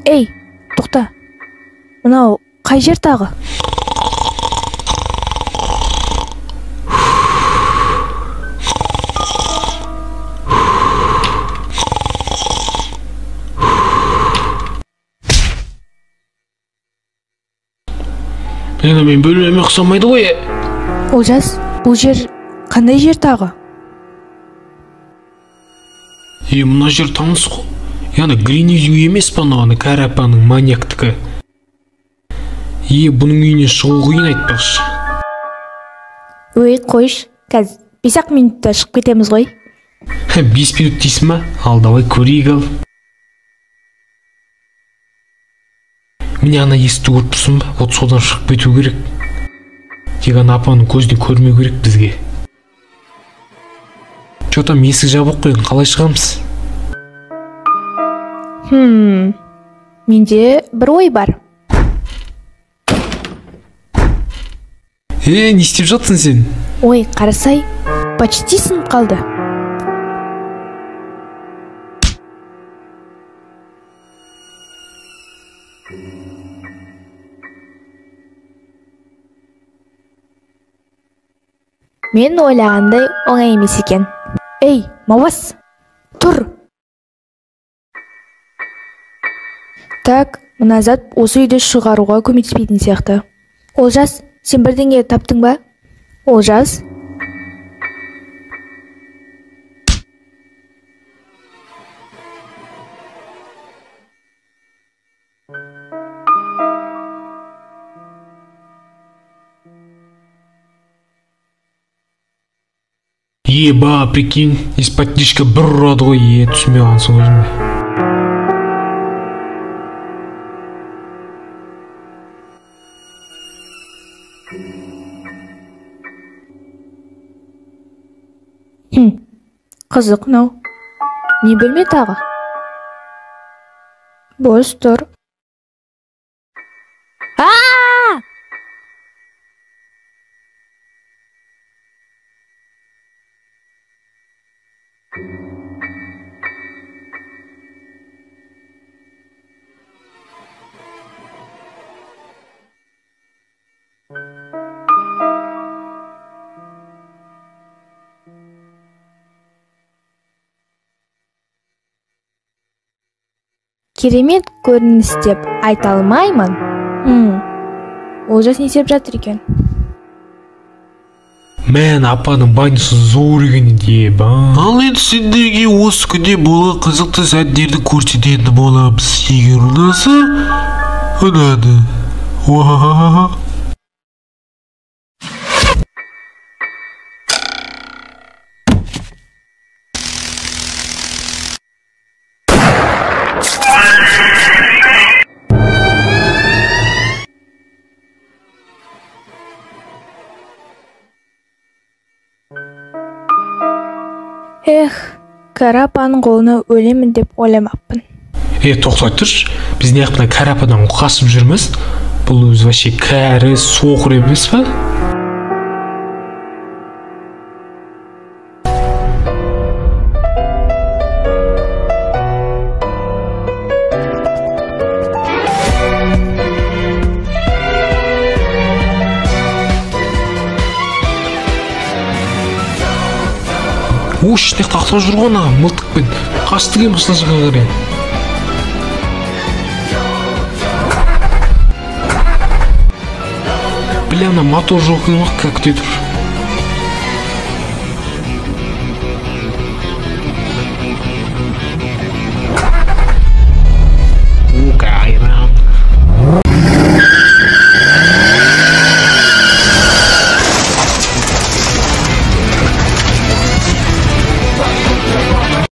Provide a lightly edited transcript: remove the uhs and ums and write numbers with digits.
Эй, тоқта. Мынау қай жер тағы? Мен бөлмеме ұқсамайды ғой. Олжас, бұл жер қандай жер тағы? Мына жер таныс қой. Яғни Гриневич үй емес па мынау кәрі апаның маньяктікі. Бұның үйіне шығу қиын айтпақшы. Өй, қойш, қазір 5 минутта шығып кетеміз ғой. 5 минут дейсің ма? Ал давай көрейік ал. Міне ана есікті көріп тұрсың ба? Вот содан шығып кету керек. Тек ана апаның көзіне көрмеу керек бізге. Там есік жабық қойын, қалай шығамыз? Менде бір ой бар. Не істеп жатсың сен? Ой, қарасай, почти сынып қалды. Мен ойлағандай оңай емес екен. Ей, Мауас, тұр! Так, мына зат осы үйді шығаруға көмектеспейтін сияқты. Олжас, сен бірдеңе таптың ба? Олжас? Еба, прикинь, из-под тишка бір ұрады ғой, түсінбей қалғансың өзіңде. Қызық мынау. Не бөлме тағы? Бос тұр. Керемет көрініс деп айта алмаймын. Олжас не істеп жатыр екен? Мен апаның банюсы зор екен деп. Ал енді сендерге осы күнде болған қызықты сәттерді көрсететін боламыз. Егер ұнаса, ұнады. Эх, кәрі апаның қолына өлемін деп ойламаппын. Тоқтай тұршы, біз не мына кәрі ападан қасып жүрміз? Бұл өзі вообще кәрі соқыр емес па? Ішіне тақтап жүр ғой ана мылтықпен қашты кем қысылжыға қарай. Бля, ана мотор жоқ екен ғой, как ты тұр.